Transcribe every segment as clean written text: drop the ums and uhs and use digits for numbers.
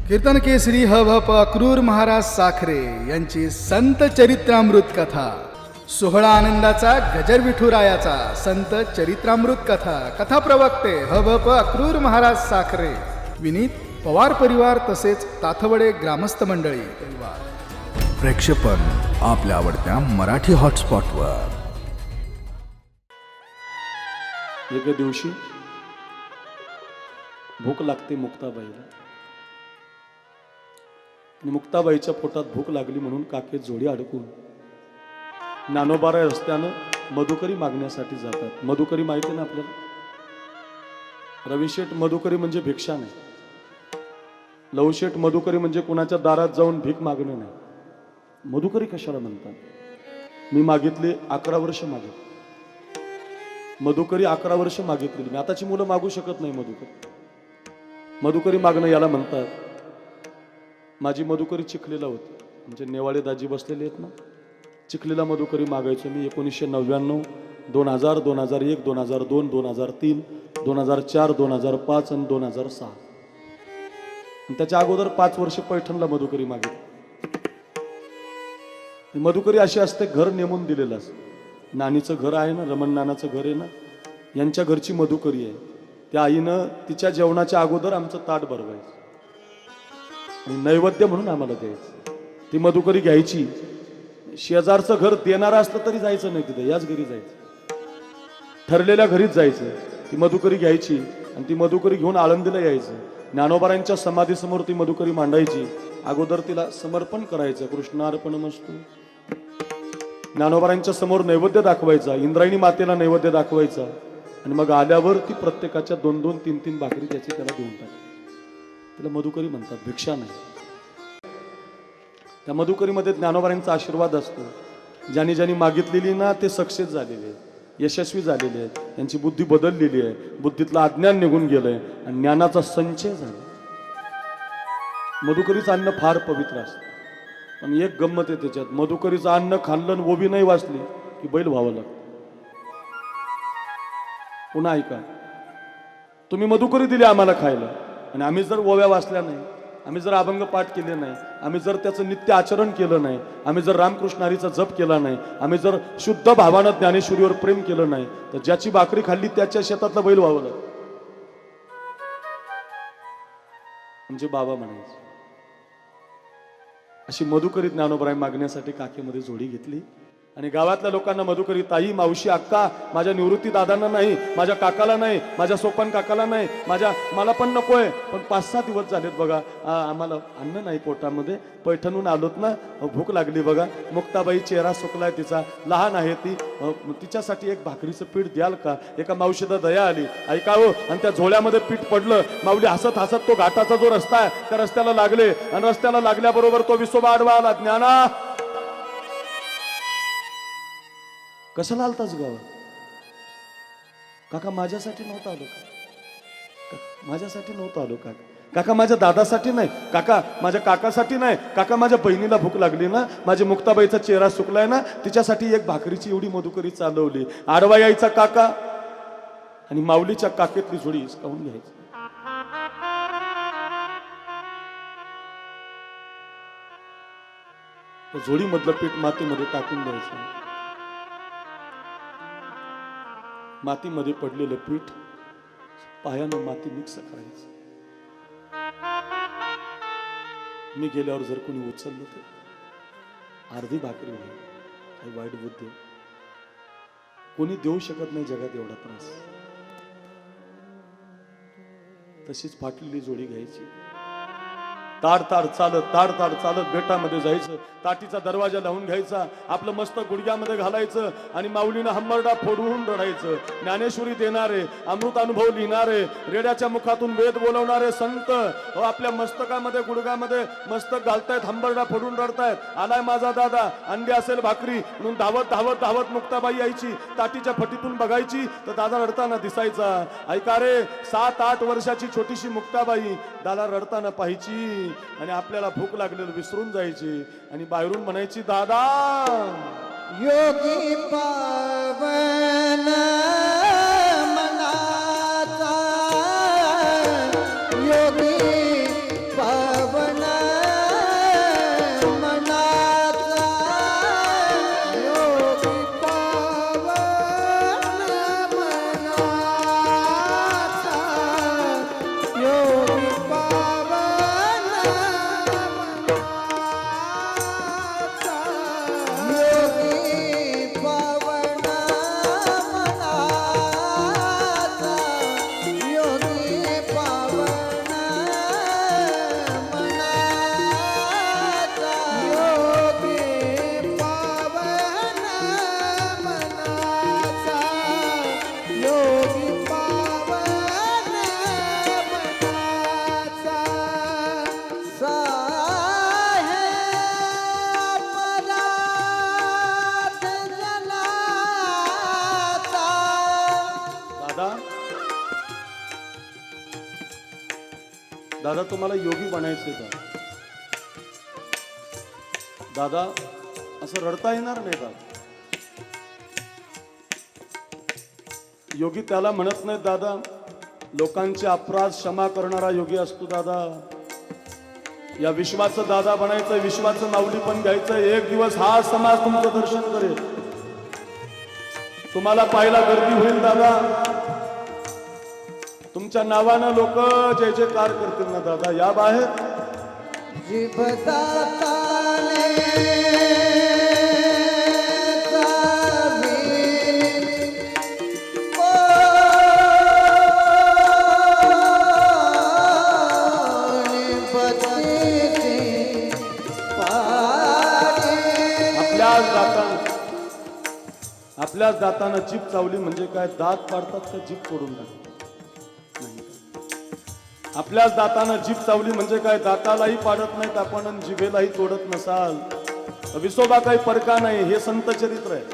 कीर्तन केसरी ह.भ.प. क्रूर महाराज साखरे यांची संत चरित्रामृत कथा, सोहळा आनंदाचा गजर विठुरायाचा संत चरित्रामृत कथा. कथा प्रवक्ते ह.भ.प. क्रूर महाराज साखरे, विनीत पवार परिवार तसेच ताथवडे ग्रामस्थ मंडळी परिवार. प्रेक्षेपण आपल्या आवडत्या मराठी हॉटस्पॉटवर. एके दिवशी भूक लागते मुक्ताबाईला, आणि मुक्ताबाईच्या पोटात भूक लागली म्हणून काके जोडी अडकून ज्ञानोबा रस्त्यानं मधुकरी मागण्यासाठी जातात. मधुकरी माहिती ना आपल्याला, रविशेठ मधुकरी म्हणजे भिक्षा नाही, लवशेठ मधुकरी म्हणजे कुणाच्या दारात जाऊन भीक मागणं नाही. मधुकरी कशाला म्हणतात? मी मागितले 11 वर्ष मागितले, मधुकरी 11 वर्ष मागितलेली. मी आताची मुलं मागू शकत नाही मधुकरी मागणं याला म्हणतात. माझी मधुकरी चिखलीला होती, म्हणजे नेवाळे दाजी बसलेले आहेत ना, चिखलीला मधुकरी मागायचो मी. 1999, 2000, 2001, 2002, 2003, 2004, 2005 आणि 2006. त्याच्या अगोदर 5 वर्ष पैठणला मधुकरी मागितली. मधुकरी अशी असते, घर नेमून दिलेलं असतं. नानीचं घर आहे ना, रमण नानाचं घर आहे ना, यांच्या घरची मधुकरी आहे. त्या आईनं तिच्या जेवणाच्या अगोदर आमचं ताट भरवायचं आणि नैवेद्य म्हणून आम्हाला द्यायचं. ती मधुकरी घ्यायची. शेजारचं घर देणारं असलं तरी जायचं नाही तिथं, याच घरी जायचं, ठरलेल्या घरीच जायचं. ती मधुकरी घ्यायची आणि ती मधुकरी घेऊन आळंदीला यायचं. ज्ञानोबारांच्या समाधीसमोर ती मधुकरी मांडायची. अगोदर तिला समर्पण करायचं, कृष्णार्पणमस्तु. ज्ञानोबारांच्या समोर नैवेद्य दाखवायचा, इंद्रायणी मातेला नैवेद्य दाखवायचा, आणि मग आल्यावर ती प्रत्येकाच्या 2-2, 3-3 भाकरी त्याची त्याला देऊन टाकायची. तिला मधुकरी म्हणतात, भिक्षा नाही. त्या मधुकरीमध्ये ज्ञानोबारांचा आशीर्वाद असतो. ज्यांनी ज्यांनी मागितलेली ना ते सक्सेस झालेले आहेत, यशस्वी झालेले आहेत. त्यांची बुद्धी बदललेली आहे, बुद्धीतलं अज्ञान निघून गेलंय आणि ज्ञानाचा संचय झाला. मधुकरीचं अन्न फार पवित्र असतं, पण एक गंमत आहे त्याच्यात. मधुकरीचं अन्न खाल्लं ओबी नाही वाचली की बैल व्हावं लागतं. पुन्हा ऐका, तुम्ही मधुकरी दिली आम्हाला खायला आणि आम्ही जर ओव्या वाचल्या नाही, आम्ही जर अभंग पाठ केले नाही, आम्ही जर त्याचं नित्य आचरण केलं नाही, आम्ही जर रामकृष्ण हरीचा जप केला नाही, आम्ही जर शुद्ध भावानं ज्ञानेश्वरीवर प्रेम केलं नाही, तर ज्याची भाकरी खाल्ली त्याच्या शेतातलं बैल व्हावं लागतं. म्हणजे बाबा म्हणायचे. अशी मधुकरी ज्ञानोबराय मागण्यासाठी काकेमध्ये जोडी घेतली. आणि गावातल्या लोकांना मधुकरी, ताई, मावशी, अक्का, माझ्या निवृत्ती दादांना नाही, माझ्या काकाला नाही, माझ्या सोपान काकाला नाही, मला पण नकोय, पण 5-6 दिवस झालेत बघा, आम्हाला अन्न नाही पोटामध्ये, पैठणून आलोत ना, भूक लागली बघा. मुक्ताबाई चेहरा सुकलाय तिचा, लहान आहे ती, तिच्यासाठी एक भाकरीचं पीठ द्याल का? एका मावशीला दया आली, ऐकावं, आणि त्या झोळ्यामध्ये पीठ पडलं. माऊली हसत हसत तो घाटाचा जो रस्ता आहे त्या रस्त्याला लागले, आणि रस्त्याला लागल्याबरोबर तो विसोबा आडवा आला. ज्ञाना, कशाला आलताच गावात? काका माझ्यासाठी नव्हतं आलो का? माझ्यासाठी नव्हतं आलो काका. काका माझ्या दादासाठी नाही, काका माझ्या काकासाठी नाही, काका माझ्या बहिणीला भूक लागली ना, माझी मुक्ताबाईचा चेहरा सुकलाय ना, तिच्यासाठी एक भाकरीची एवढी मधुकरी चालवली. आडवा यायचा काका आणि माऊलीच्या काकेतली जोडी हिसकावून घ्यायची. जोडीमधलं पीठ मातीमध्ये टाकून द्यायचं. मातीमध्ये पडलेलं पीठ पायानं माती मिक्स करायचं. मी गेल्यावर जर कोणी उचललं तर अर्धी भाकरी होईल. काही वाईट बुद्धी कोणी देऊ शकत नाही जगात एवढा त्रास. तशीच फाटलेली जोडी घ्यायची. ताड चालत बेटामध्ये जायचं. ताटीचा दरवाजा लावून घ्यायचा, आपलं मस्त गुडघ्यामध्ये घालायचं आणि माऊलीनं हंबरडा फोडवून रडायचं. ज्ञानेश्वरी देणारे, अमृत अनुभव लिहिणारे, रेड्याच्या मुखातून वेद बोलवणारे संत आपल्या मस्तकामध्ये गुडघ्यामध्ये मस्तक घालतायत, हंबरडा फोडून रडतायत. आलाय माझा दादा, अंडी असेल भाकरी म्हणून धावत मुक्ताबाई यायची. ताटीच्या फटीतून बघायची तर दादा रडताना दिसायचा. ऐका रे, 7-8 वर्षाची छोटीशी मुक्ताबाई दादा रडताना पाहायची आणि आपल्याला भूक लागलेलं विसरून जायची आणि बाहेरून म्हणायची, दादा योगी पावन मनाचा, योगी पावन दादा तुम्हाला योगी बनायचे का दादा? असं रडता येणार नाही दादा. योगी त्याला म्हणत नाही दादा, लोकांचे अपराध क्षमा करणारा योगी असतो दादा. या विश्वाचं दादा बनायचं, विश्वाचं माऊली पण घ्यायचं. एक दिवस हा समाज तुमचं दर्शन करेल, तुम्हाला पाहायला गर्दी होईल दादा. तुमच्या नावानं लोक जय जयकार करतील ना दादा. या बाहेर जीवदाताने आपल्याच दातानं जीभ चावली म्हणजे काय दात पाडतात का जीभ तोडून टाकतात? नाही. आपल्याच दातानं जीभ चावली म्हणजे काय दातालाही पाडत नाहीत आपण आणि जिभेलाही तोडत नसाल. विसोबा काही परका नाही. हे संत चरित्र आहे,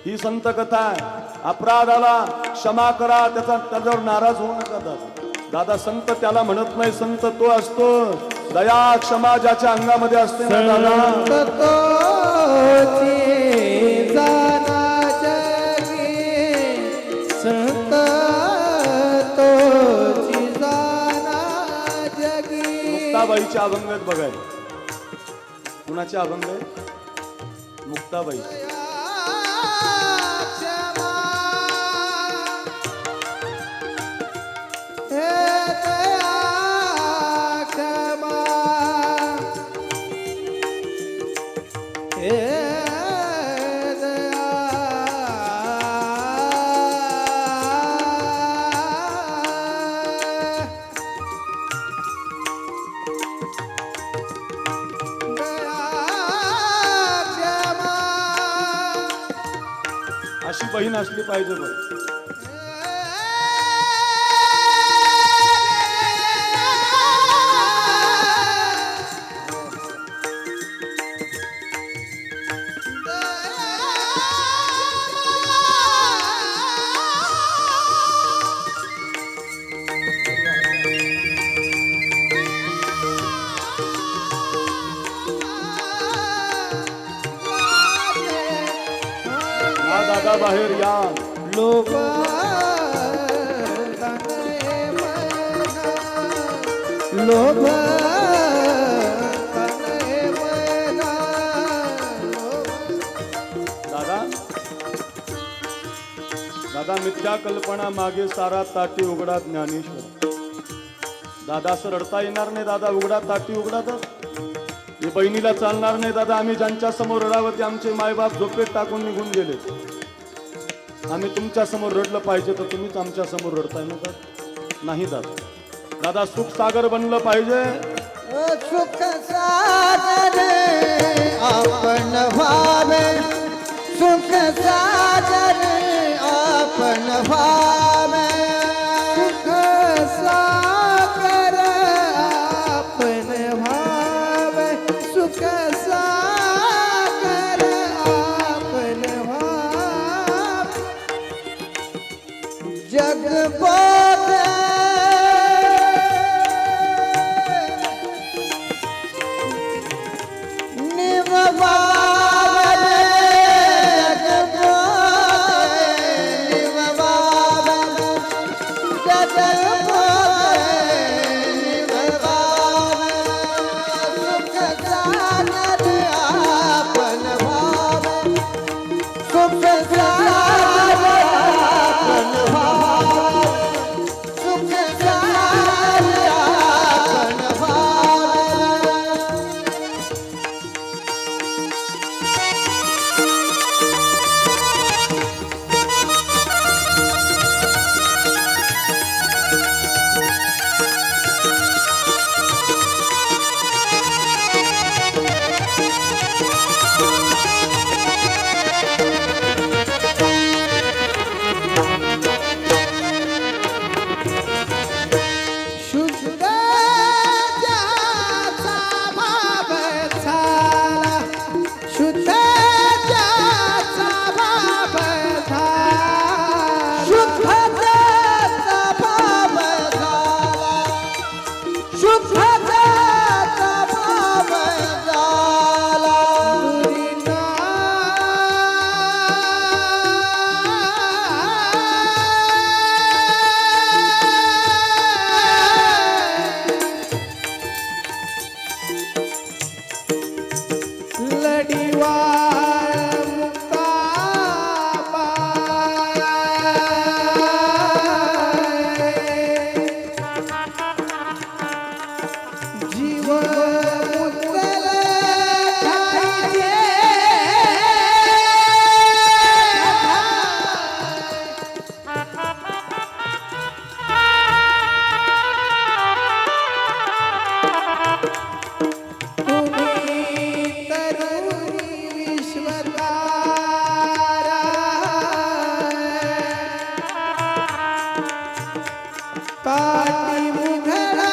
ही संत कथा आहे. अपराधाला क्षमा करा, त्याच्यावर नाराज होऊ नका दादा. दादा संत त्याला म्हणत नाही, संत तो असतो दया क्षमा ज्याच्या अंगामध्ये असते ना दादा. मुक्ताबाईचे अभंग आहेत बघायला. कुणाचे अभंग आहेत? मुक्ताबाई. अशी बहीण असली पाहिजे बघ. दादा बाहेर या. लोभ लोभ दादा दादा मिथ्या कल्पना मागे सारा ताटी उघडा ज्ञानेश्वर. दादा असं रडता येणार नाही दादा. उघडा ताटी उघडातच. हे बहिणीला चालणार नाही दादा. आम्ही ज्यांच्या समोर रडावं ते आमचे मायबाप झोपेत टाकून निघून गेले. आम्ही तुमच्या समोर रडलं पाहिजे तर तुम्हीच आमच्या समोर रडताय ना का? नाही दादा. दादा सुख सागर बनलं पाहिजे. सुख सागर आपण व्हावे, सुख सागर आपण व्हावे, सुख सागर आपण व्हावे, सुख सागर आपण व्हावे. जग बोले जीव मुद्दल ठाईचे तुम्ही तरुणी विश्वतारा ताटी मुघडा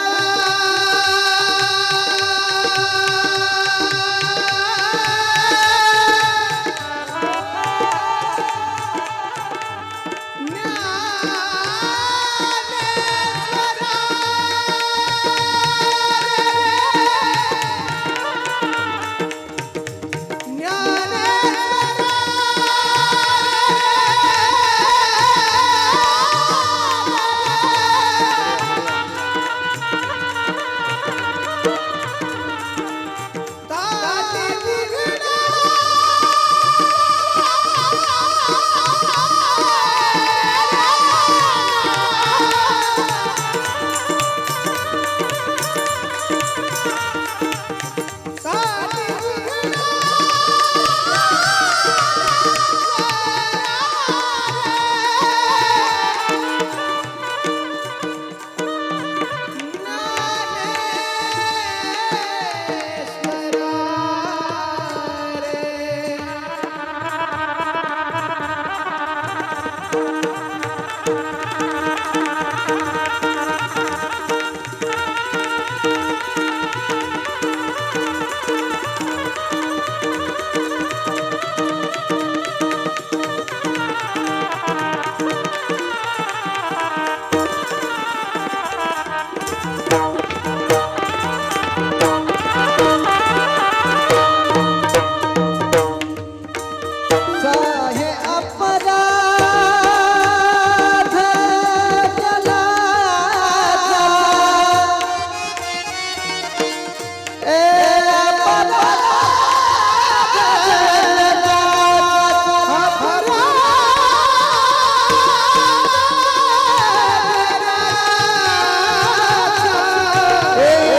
साहे अपराध जलाचा ए अपराध जलाचा ए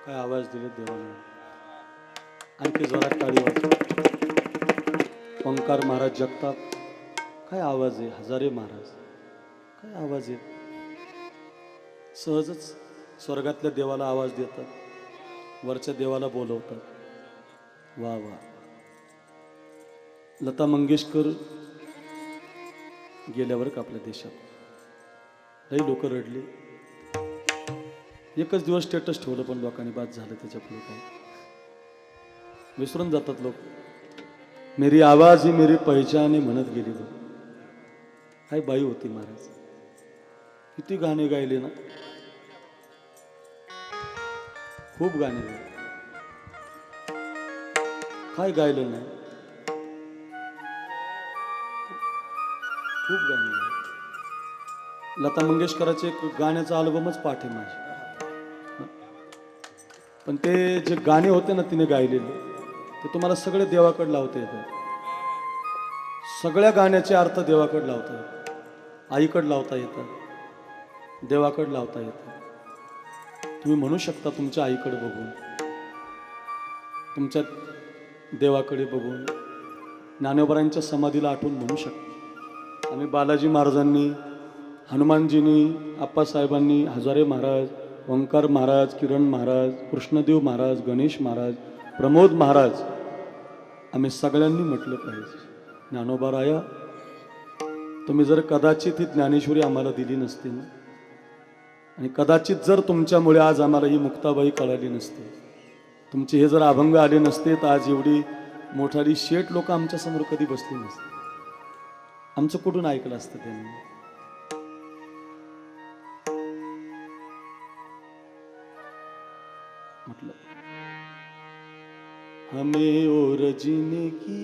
काय आवाज दिले देवाने. आणखी जोरात टाळी वाजवा. ओंकार महाराज जगताप, काय आवाज आहे. हजारे महाराज, काय आवाज आहे. सहजच स्वर्गातल्या देवाला आवाज देतात, वरच्या देवाला बोलवतात. वा वा. लता मंगेशकर गेल्यावर का आपल्या देशात काही लोक रडले. एकच दिवस स्टेटस ठेवलं पण लोकांनी बाद झालं. त्याच्या पुढे काय विसरून जातात लोक. मेरी आवाज ही मेरी पहचान म्हणत गेली बघ. काय बाई होती महाराज. किती गाणे गायले ना. खूप गाणे गायले. काय गायलं नाही. खूप गाणे गायले. लता मंगेशकराचे एक गाण्याचा अल्बमच पाठ आहे माझे. पण ते जे गाणे होते ना तिने गायलेले ते तुम्हाला सगळे देवाकडे लावता येतात. सगळ्या गाण्याचे अर्थ देवाकडे लावता येतात. आईकडे लावता येतात. देवाकडे लावता येतात. तुम्ही म्हणू शकता तुमच्या आईकडे बघून, तुमच्या देवाकडे बघून, ज्ञानोबरांच्या समाधीला आठवून म्हणू शकता. आम्ही बालाजी महाराजांनी, हनुमानजींनी, आप्पासाहेबांनी, हजारे महाराज, ओंकार महाराज, किरण महाराज, कृष्णदेव महाराज, गणेश महाराज, प्रमोद महाराज, आम्ही सगळ्यांनी म्हटलं पाहिजे ज्ञानोबा राया तुम्ही जर कदाचित ही ज्ञानेश्वरी आम्हाला दिली नसती ना, आणि कदाचित जर तुमच्यामुळे आज आम्हाला ही मुक्ताबाई कळाली नसते, तुमचे हे जर अभंग आले नसते तर आज एवढी मोठाली शेठ लोक आमच्या समोर कधी बसली नसते. आमचं कुठून ऐकलं असतं त्यांनी. मतलब हमें और जीने की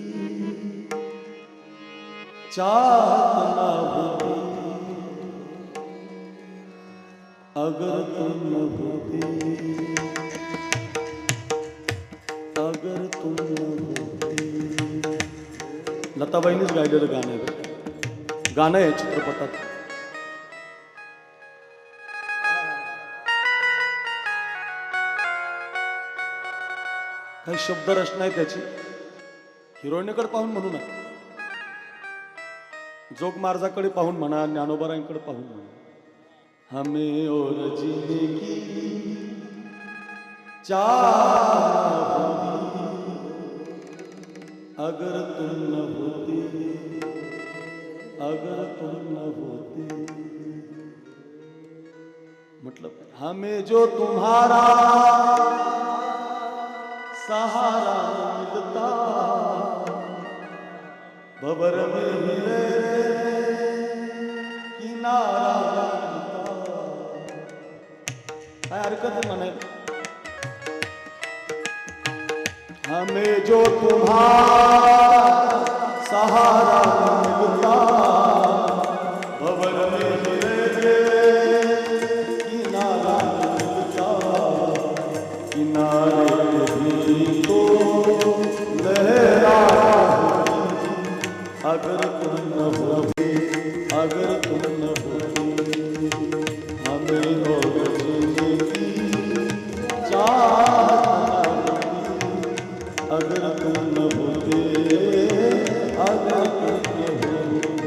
चाहत ना होती अगर तुम न होते, अगर तुम न होते. लताबाईंनीच गायलेलं गाणं आहे. गाणं आहे चित्रपटात. काही शब्द रचना आहे त्याची. हिरोईनकडे पाहून म्हणू नका, जोग मार्जाकडे पाहून म्हणा, ज्ञानोबारांकडे पाहून म्हणा. हमें और जीने की चाहत अगर तुम न होते, अगर तुम न होते. मतलब हमें जो तुम्हारा सहारा मिलता भंवर में हिले किनारा मिलता. काय हरकत है म्हणायला. हमें जो तुम्हारा सहारा मिलता भंवर में हिले किनारा मिलता. किनारे अगर तुम न होते, अगर तुम न होते, हमें और जीने की चाहत अगर तुम न होते, अगर तुम न होते.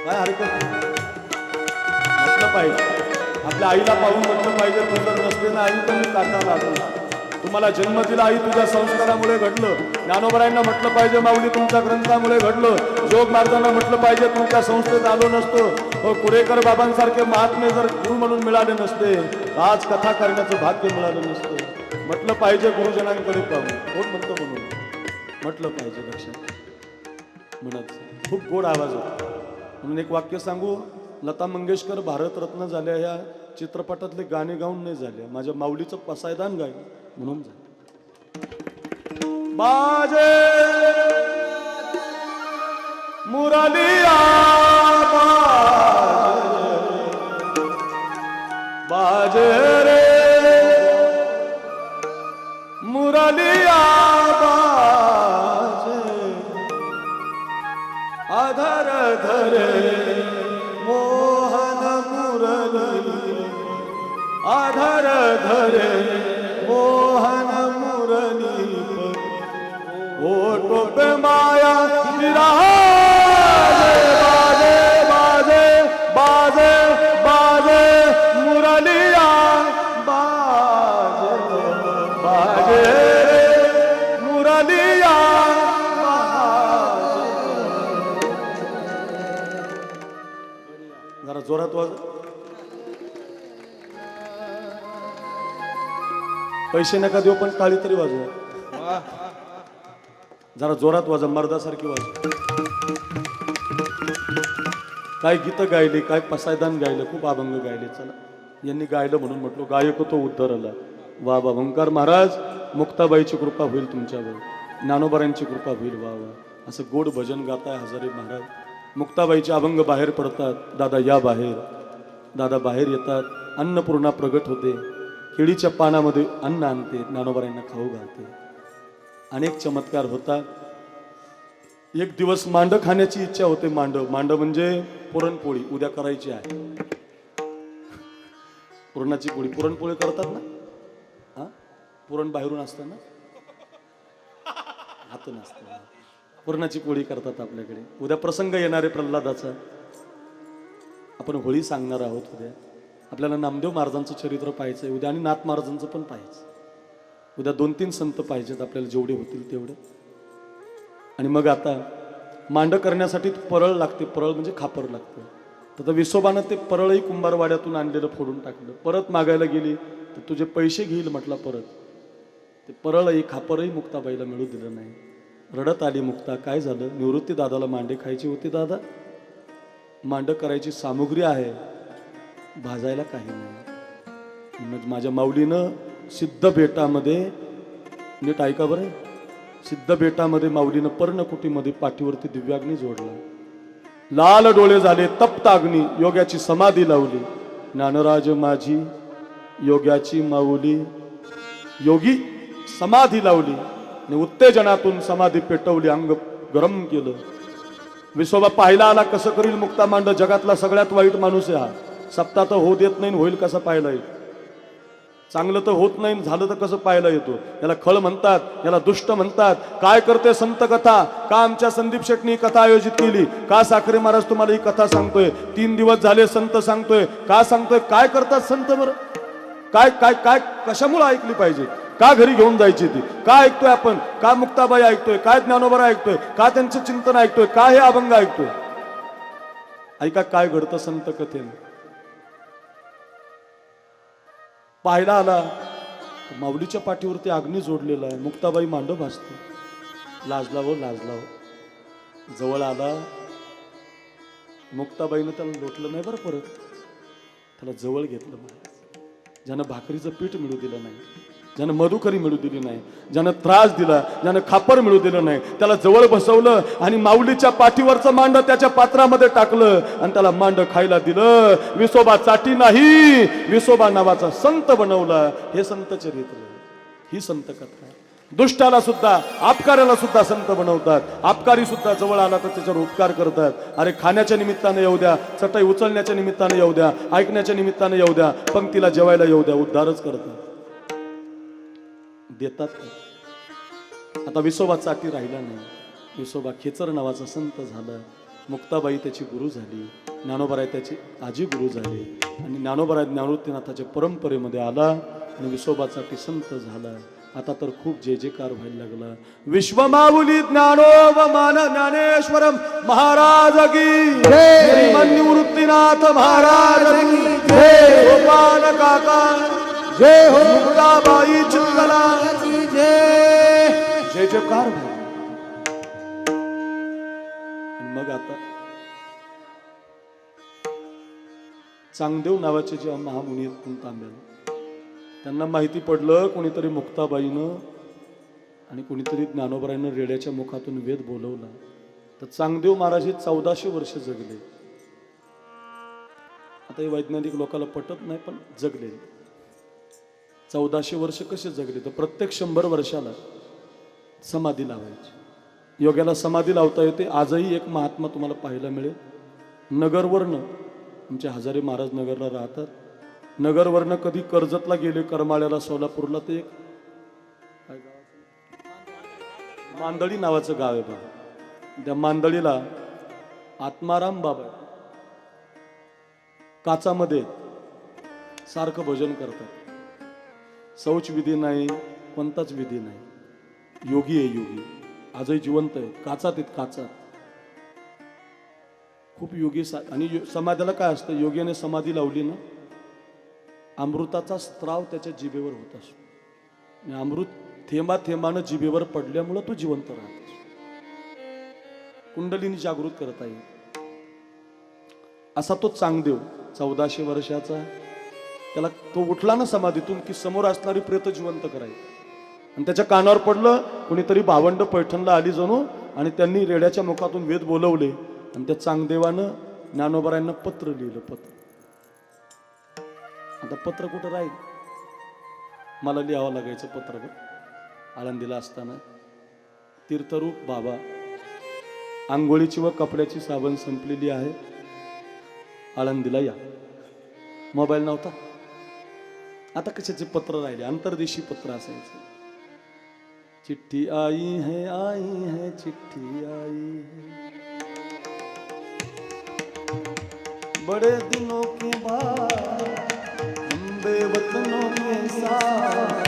काय हरकत म्हटलं पाहिजे. आपल्या आईला पाहून म्हटलं पाहिजे. तू जर नसते ना आई तर मी काटा लागला. तुम्हाला जन्म दिला आई तुझ्या संस्कारामुळे घडलं. ज्ञानोबरायांना म्हटलं पाहिजे माऊली तुमच्या ग्रंथामुळे घडलं. जोग मार्गांना म्हटलं पाहिजे तुमच्या संस्थेत आलो नसतो. कुरेकर बाबांसारखे महात्मे जर गुरु म्हणून मिळाले नसते, आज कथा करण्याचं भाग्य मिळालं नसतं. म्हटलं पाहिजे गुरुजनांकडे पाहून. कोण म्हणतो म्हणून म्हटलं पाहिजे. लक्षात म्हणत खूप गोड आवाज होता. म्हणून एक वाक्य सांगू. लता मंगेशकर भारतरत्न झाल्या ह्या चित्रपटातले गाणे गाऊन नाही झाले, माझ्या माऊलीचं पसायदान गायलं म्हणून झालं. बाजे मुरलिया बाजे रे मुरलिया बाजे अधर धरे मोहन मुरली अधर धरे मोहन मुरली ओटो पे माया विराजे बाजे बाजे बाजे बाजे मुरलिया पैसे नका देऊ पण टाळी तरी वाजवा. जरा जोरात वाजा, मर्दासारखी वाजवा. काय गीतं गायले, काय पसायदान गायलं, खूप अभंग गायले. चला यांनी गायलं म्हणून म्हटलो गायक तो उद्धर आला. वा वा ओंकार महाराज, मुक्ताबाईची कृपा होईल तुमच्यावर, ज्ञानोबारांची कृपा होईल. वा वा असं गोड भजन गाताय हजारे महाराज. मुक्ताबाईचे अभंग बाहेर पडतात. दादा या बाहेर. दादा बाहेर येतात. अन्नपूर्णा प्रगट होते, केळीच्या पानामध्ये अन्न आणते, ज्ञानोबारांना खाऊ घालते. अनेक चमत्कार होतात. एक दिवस मांड खाण्याची इच्छा होते. मांड म्हणजे पुरणपोळी उद्या करायची आहे. पुरणाची पोळी, पुरणपोळी करतात ना. हा पुरण बाहेरून असतं ना, हातून असतं. पुरणाची पोळी करतात आपल्याकडे. उद्या प्रसंग येणारे प्रल्हादाचा. आपण होळी सांगणार आहोत उद्या. आपल्याला नामदेव महाराजांचं चरित्र पाहायचंय उद्या आणि नाथ महाराजांचं पण पाहायचं. उद्या 2-3 संत पाहिजेत आपल्याला, जेवढे होतील तेवढे. आणि मग आता मांड करण्यासाठी परळ लागते. परळ म्हणजे खापर लागतं. तर विसोबानं ते परळही कुंभारवाड्यातून आणलेलं फोडून टाकलं. परत मागायला गेली तर तुझे पैसे घेईल म्हटला परत. ते परळही खापरही मुक्ताबाईला मिळू दिलं नाही. रडत आली मुक्ता. काय झालं? निवृत्ती दादाला मांडे खायची होती. दादा मांड करायची सामुग्री आहे, भाजायला काही नाही. मग माझ्या माऊलीनं सिद्ध बेटामध्ये, नीट ऐका बरं, सिद्ध बेटामध्ये माऊलीनं पर्णकुटीमध्ये पाठीवरती दिव्याग्नी जोडला. लाल डोळे झाले, तप्त अग्नी, योग्याची समाधी लावली. ज्ञानराज माझी योग्याची माऊली, योगी समाधी लावली आणि उत्तेजनातून समाधी पेटवली, अंग गरम केलं. विसोबा पाहिला आला. कसं करील मुक्ता मांड? जगातला सगळ्यात वाईट माणूस आहे हा. सप्ता तर होऊ देत नाही, होईल कसं पाहायला येईल? चांगलं तर होत नाही, झालं तर कसं पाहायला येतो? याला खळ म्हणतात, याला दुष्ट म्हणतात. काय करते संत कथा? का आमच्या संदीप शेटनी कथा आयोजित केली? का साखरे महाराज तुम्हाला ही कथा सांगतोय? 3 दिवस झाले संत सांगतोय. का सांगतोय? काय करतात संत बरं? काय काय काय कशामुळे ऐकली पाहिजे? का घरी घेऊन जायची ती? का ऐकतोय आपण? का मुक्ताबाई ऐकतोय? काय ज्ञानोबा ऐकतोय? का त्यांचं चिंतन ऐकतोय? का हे अभंग ऐकतोय? ऐका काय घडतं संत कथेनं. पाहायला आला, माऊलीच्या पाठीवरती अग्नी जोडलेला आहे. मुक्ताबाई मांड भासते. लाजलाव लाजलाव. जवळ आला. मुक्ताबाईनं त्याला लोटलं नाही बरं. परत त्याला जवळ घेतलं. ज्यानं भाकरीचं पीठ मिळू दिलं नाही, ज्यानं मधुकरी मिळू दिली नाही, ज्यानं त्रास दिला, ज्यानं खापर मिळू दिलं नाही, त्याला जवळ बसवलं आणि माऊलीच्या पाठीवरचं मांड त्याच्या पात्रामध्ये टाकलं आणि त्याला मांड खायला दिलं. विसोबा चाटी नाही, विसोबा नावाचा संत बनवला. हे संत चरित्र, ही संत कथा. दुष्टाला सुद्धा, अपकाराला सुद्धा संत बनवतात. अपकारी सुद्धा जवळ आला तर त्याच्यावर उपकार करतात. अरे खाण्याच्या निमित्ताने येऊ द्या, चटई उचलण्याच्या निमित्ताने येऊ द्या, ऐकण्याच्या निमित्ताने येऊ द्या, पंक्तीला जेवायला येऊ द्या, उद्धारच करतात, देतात. आता विसोबा चाटी राहिला नाही. विसोबा खेचर नावाचा संत झाला. मुक्ताबाई त्याची गुरु झाली. ज्ञानोबराय त्याची आजी गुरु झाली आणि ज्ञानोबराय ज्ञानोत्तीनाथाच्या परंपरेमध्ये आला आणि विसोबा चाटी संत झाला. आता तर खूप जय जयकार व्हायला लागला. विश्वमाऊली ज्ञानोबमान ज्ञानेश्वरम महाराज की जय. निवृत्तीनाथ महाराज की जय. गोपाल काका जय हो. मुक्ताबाई चित्तला जय. जय जयकार भाई. मग आता चांगदेव नावाचे जे महामुनी आहेत तांब्याला, त्यांना माहिती पडलं कोणीतरी मुक्ताबाईनं आणि कोणीतरी ज्ञानोबरायनं रेड्याच्या मुखातून वेद बोलवला. तर चांगदेव महाराज हे 1400 वर्ष जगले. आता हे वैज्ञानिक लोकांना पटत नाही पण जगले. 1400 वर्ष कसे जगले? तर प्रत्येक 100 वर्षाला समाधी लावायची. योग्याला समाधी लावता येते. आजही एक महात्मा तुम्हाला पाहायला मिळेल. नगरवरनं, आमचे हजारे महाराज नगरला राहतात. नगरवरनं कधी कर्जतला गेले, करमाळ्याला, सोलापूरला, ते एक मांदळी नावाचं गाव आहे बघा. त्या मांदळीला आत्माराम बाबा काचामध्ये सारखं भजन करतात. शौच विधी नाही, कोणताच विधी नाही. योगी आहे, योगी आजही जिवंत आहे. काचात आहेत, काचात खूप योगी. आणि समाधीला काय असतं? योगीने समाधी लावली ना, अमृताचा स्त्राव त्याच्या जिभेवर होत असतो. आणि अमृत थेंबा थेंबानं जिभेवर पडल्यामुळं तू जिवंत राहतोस. कुंडलीनी जागृत करत आहे. असा तो चांगदेव 1400 वर्षाचा. त्याला तो उठला ना समाधीतून की समोर असणारी प्रेत जिवंत करायची. आणि त्याच्या कानावर पडलं, कोणीतरी भावंड पैठणला आली जणू, आणि त्यांनी रेड्याच्या मुखातून वेद बोलवले. आणि त्या चांगदेवानं ज्ञानोबरायांना पत्र लिहिलं. पत्र आता पत्र कुठं राहील, मला लिहावं लागायचं पत्र. आळंदीला असताना तीर्थरूप बाबा, आंघोळीची व कपड्याची साबण संपलेली आहे, आळंदीला या. मोबाईल नव्हता, आता कशाचे पत्र राहिले, अंतर्देशी पत्र असायचं. चिट्ठी आई है चिट्ठी आई है, बड़े दिनों के बाद हम बेवतनों के साथ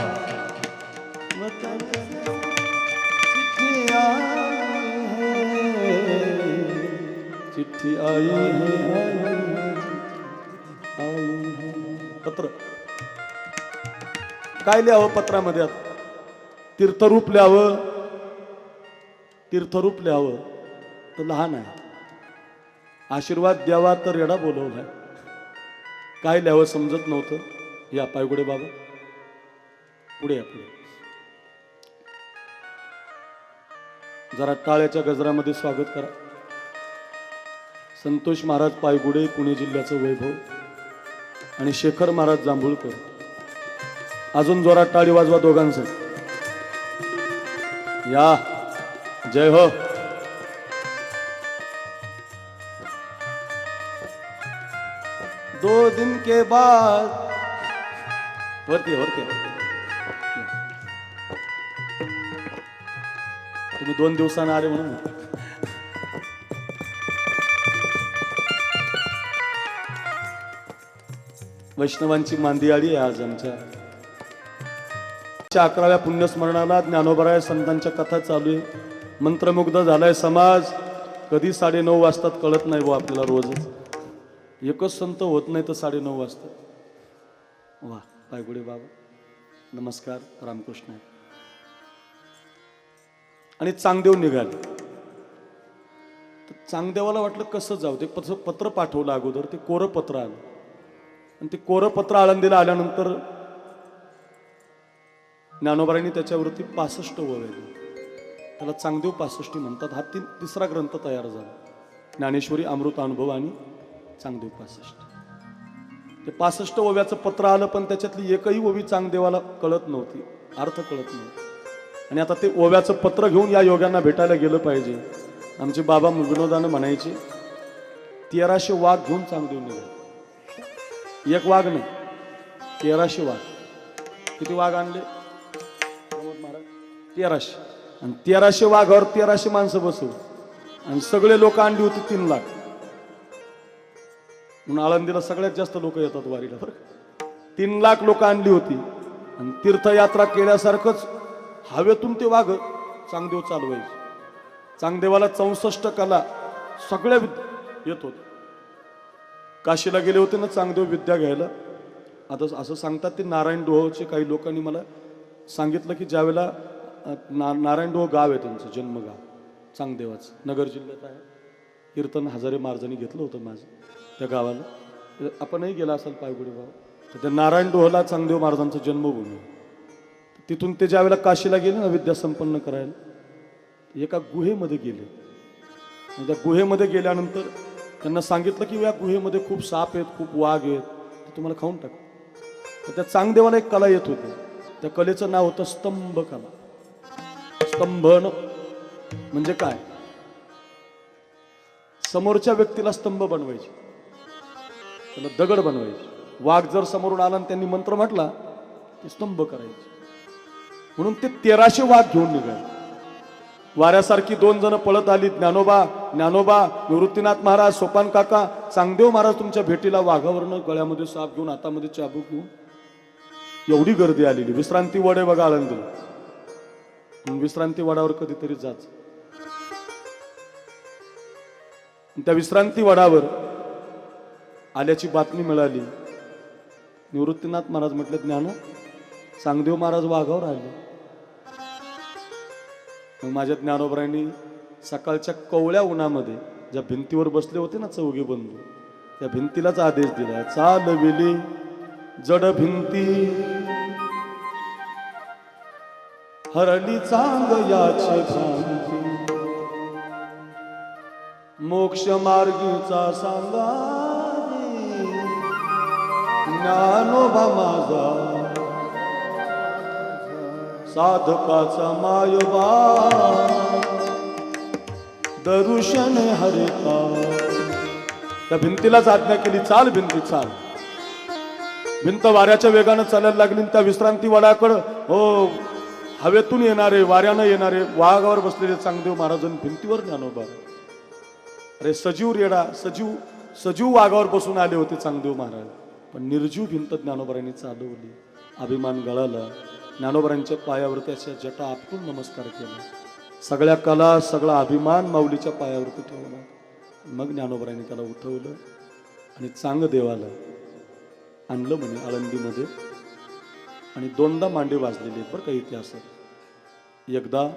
वतन चिट्ठी आई है, चिट्ठी आई है, आई है. पत्र काय लिहावं पत्रामध्ये? आता तीर्थरूप लिहावं. तीर्थरूप लिहावं तर लहान आहे. आशीर्वाद द्यावा तर रेडा बोलवलाय. काय लिहावं समजत नव्हतं. या पायगुडे बाबा पुढे या, पुढे. जरा टाळ्याच्या गजरामध्ये स्वागत करा. संतोष महाराज पायगुडे, पुणे जिल्ह्याचं वैभव, आणि शेखर महाराज जांभूळकर. अजून जोरात टाळी वाजवा दोघांसाठी. या, जय हो. दो दिन के बाद वरती वरती तुम्ही 2 दिवसांना आले म्हणून. वैष्णवांची मांदियाळी आहे आज आमच्या. 11व्या पुण्यस्मरणाला ज्ञानोबराय संतांच्या कथा चालू आहे. मंत्रमुग्ध झालाय समाज. कधी 9:30 वाजतात कळत नाही बुवा आपल्याला. रोजच एकच संत होत नाही तर 9:30 वाजतात. वा, पायगुडे बाबा नमस्कार, रामकृष्ण. आणि चांगदेव निघाले. तर चांगदेवाला वाटलं कसं जाऊ. ते पत्र पाठवलं अगोदर, ते कोरं पत्र आलं. आणि ते कोरं पत्र आळंदीला आल्यानंतर ज्ञानोबरांनी त्याच्यावरती 65 ओव्या. त्याला चांगदेव 65 म्हणतात. हा तिसरा ग्रंथ तयार झाला. ज्ञानेश्वरी, अमृत अनुभव आणि चांगदेव 65. ते 65 ओव्याचं पत्र आलं, पण त्याच्यातली एकही ओवी चांगदेवाला कळत नव्हती, अर्थ कळत नव्हता. आणि आता ते ओव्याचं पत्र घेऊन या योग्यांना भेटायला गेलं पाहिजे. आमचे बाबा विनोदानं म्हणायचे 1300 वाघ घेऊन चांगदेव निघाले. एक वाघ नाही, 1300 वाघ. किती वाघ आणले महाराज? 1300. आणि 1300 वाघावर 1300 माणसं बसवली. आणि सगळे लोक आणली होती 3 लाख. म्हणून आळंदीला सगळ्यात जास्त लोक येतात वारीला. बरं, 3 लाख लोक आणली होती. आणि तीर्थयात्रा केल्यासारखंच हवेतून ते वाघ चांगदेव चालवायचे. चांगदेवाला 64 कला सगळ्या येत होत. काशीला गेले होते ना चांगदेव विद्या घ्यायला. आता असं सांगतात ते नारायण डोहचे काही लोकांनी मला सांगितलं की ज्यावेळेला नारायण डोह गाव आहे त्यांचं जन्मगाव चांगदेवाचं, नगर जिल्ह्यात आहे. कीर्तन हजारे महाराजांनी घेतलं होतं माझं त्या गावाला. आपणही गेला असाल पायगुडे बाबा. तर त्या नारायण डोहला चांगदेव महाराजांचं जन्मभूमी. तिथून ते ज्यावेळेला काशीला गेले ना विद्या संपन्न करायला, एका गुहेमध्ये गेले. आणि त्या गुहेमध्ये गेल्यानंतर त्यांना सांगितलं की या गुहेमध्ये खूप साप आहेत, खूप वाघ आहेत, ते तुम्हाला खाऊन टाक. तर त्या चांगदेवाला एक कला येत होती. त्या कलेचं नाव होतं स्तंभ कला. स्तंभन म्हणजे काय? समोरच्या व्यक्तीला स्तंभ बनवायचे, त्याला दगड बनवायचे. वाघ जर समोरून आला आणि त्यांनी मंत्र म्हटला ते स्तंभ करायचे. म्हणून ते 1300 वाघ घेऊन निघाले. वाऱ्यासारखी 2 जण पळत आली. ज्ञानोबा, निवृत्तीनाथ महाराज, सोपान काका, चांगदेव महाराज तुमच्या भेटीला वाघावरनं, गळ्यामध्ये साप घेऊन, हातामध्ये चाबूक घेऊन. एवढी गर्दी आलेली. विश्रांती वड आहे बघा आळंदीला. विश्रांती वडावर कधीतरी जाच. त्या विश्रांती वडावर आल्याची बातमी मिळाली. निवृत्तीनाथ महाराज म्हटले, ज्ञान चांगदेव महाराज वाघावर आले. मग माझ्या ज्ञानोबरांनी सकाळच्या कवळ्या उन्हामध्ये ज्या भिंतीवर बसले होते ना चौघे बंधू, त्या भिंतीलाच आदेश दिला, चालविली जड भिंती हरली चांग याचे भ्रांती, मोक्ष मार्गीचा सांगा ज्ञानोबा माझा, साधकाचा मायोबा दर्शन हरिता. त्या भिंतीलाच आज्ञा केली, चाल भिंती चाल. भिंत वाऱ्याच्या वेगानं चालायला लागली. त्या विश्रांती वडाकडं हो हवेतून येणारे वाऱ्यानं येणारे वाघावर बसलेले चांगदेव महाराजांनी भिंतीवर ज्ञानोबा. अरे सजीव रेडा सजीव वाघावर बसून आले होते चांगदेव महाराज, पण निर्जीव भिंत ज्ञानोबरांनी चालवली. अभिमान गळाला. ज्ञानोबरांच्या पायावरती अशा जटा आपटून नमस्कार केला. सगळ्या कला सगळा अभिमान माऊलीच्या पायावरती ठेवला. मग ज्ञानोबरांनी त्याला उठवलं आणि चांगदेवाला आणलं म्हणे आळंदीमध्ये. आणि दोनदा मांडे वाजलेले आहेत बरं का इतिहासात. एकदा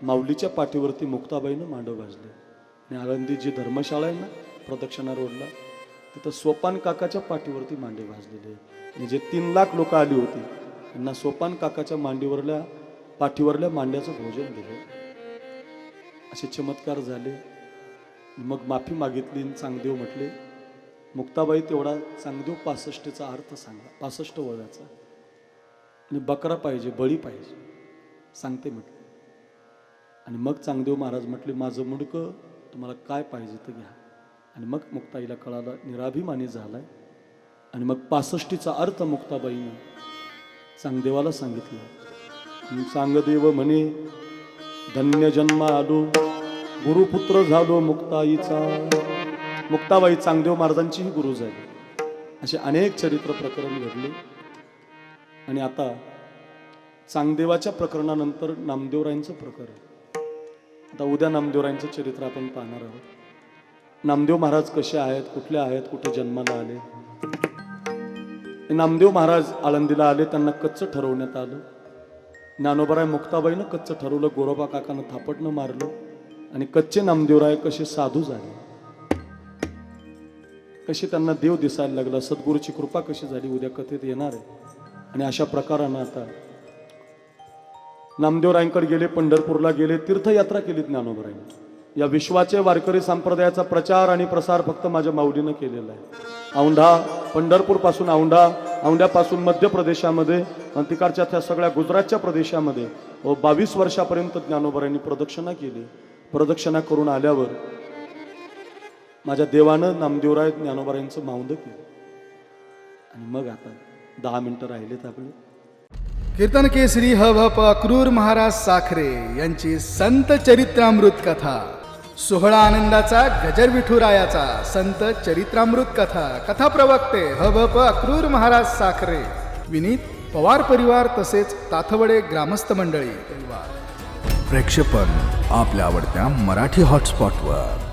माऊलीच्या पाठीवरती मुक्ताबाईनं मांडव वाजले. आणि आळंदी जी धर्मशाळा आहे ना प्रदक्षिणा रोडला, तिथं सोपान काकाच्या पाठीवरती मांडे वाजलेले. आणि जे 3 लाख लोक आली होती त्यांना सोपान काकाच्या मांडीवरल्या पाठीवरल्या मांड्याचं भोजन दिलं. असे चमत्कार झाले. मग माफी मागितली. चांगदेव म्हटले, मुक्ताबाई तेवढा चांगदेव 65चा अर्थ सांगा, 65 वळाचा. आणि बकरा पाहिजे, बळी पाहिजे सांगते म्हटले. आणि मग चांगदेव महाराज म्हटले, माझं मुडकं तुम्हाला काय पाहिजे तर घ्या. आणि मग मुक्ताईला कळाला निराभिमानी झालाय. आणि मग 65चा अर्थ मुक्ताबाईने चांगदेवाला सांगितलं. चांगदेव म्हणे, धन्य जन्म आलो, गुरुपुत्र झालो मुक्ताईचा. मुक्ताबाई चांगदेव महाराजांचीही गुरु झाली. असे अनेक चरित्र प्रकरण घडले. आणि आता चांगदेवाच्या प्रकरणानंतर नामदेवरायांचं प्रकरण. आता उद्या नामदेवरायांचं चरित्र आपण पाहणार आहोत. नामदेव महाराज कसे आहेत, कुठले आहेत, कुठे जन्माला आले. नामदेव महाराज आळंदीला आले, त्यांना कच्च ठरवण्यात आलं. ज्ञानोबराय मुक्ताबाईनं कच्च ठरवलं, गोरोबा काकानं थापटनं मारलं. आणि कच्चे नामदेवराय कसे साधू झाले, कशी त्यांना देव दिसायला लागला, सद्गुरूची कृपा कशी झाली, उद्या कथेत येणार आहे. आणि अशा प्रकारानं आता नामदेवरायांकडे गेले, पंढरपूरला गेले, तीर्थयात्रा केली ज्ञानोबरायांनी. या विश्वाचे वारकरी संप्रदायाचा प्रचार आणि प्रसार फक्त माझ्या माऊलीनं केलेला आहे. औंढा, पंढरपूर पासून औंढा, औंढ्यापासून मध्य प्रदेशामध्ये आणि तिकडच्या त्या सगळ्या गुजरातच्या प्रदेशामध्ये 22 वर्षापर्यंत ज्ञानोबरायांनी प्रदक्षिणा केली. प्रदक्षिणा करून आल्यावर माझ्या देवानं नामदेवराय ज्ञानोबरायांचं माऊंद केलं. आणि मग आता 10 मिनिटं राहिलेत आपले. कीर्तन केसरी ह.भ.प. अक्रूर महाराज साखरे यांची संत चरित्रामृत कथा. सोहळा आनंदाचा गजर विठुरायाचा संत चरित्रामृत कथा. कथा प्रवक्ते ह.भ.प. अक्रूर महाराज साखरे. विनीत पवार परिवार तसेच ताथवडे ग्रामस्थ मंडळी. प्रक्षेपण आपल्या आवडत्या मराठी हॉटस्पॉटवर.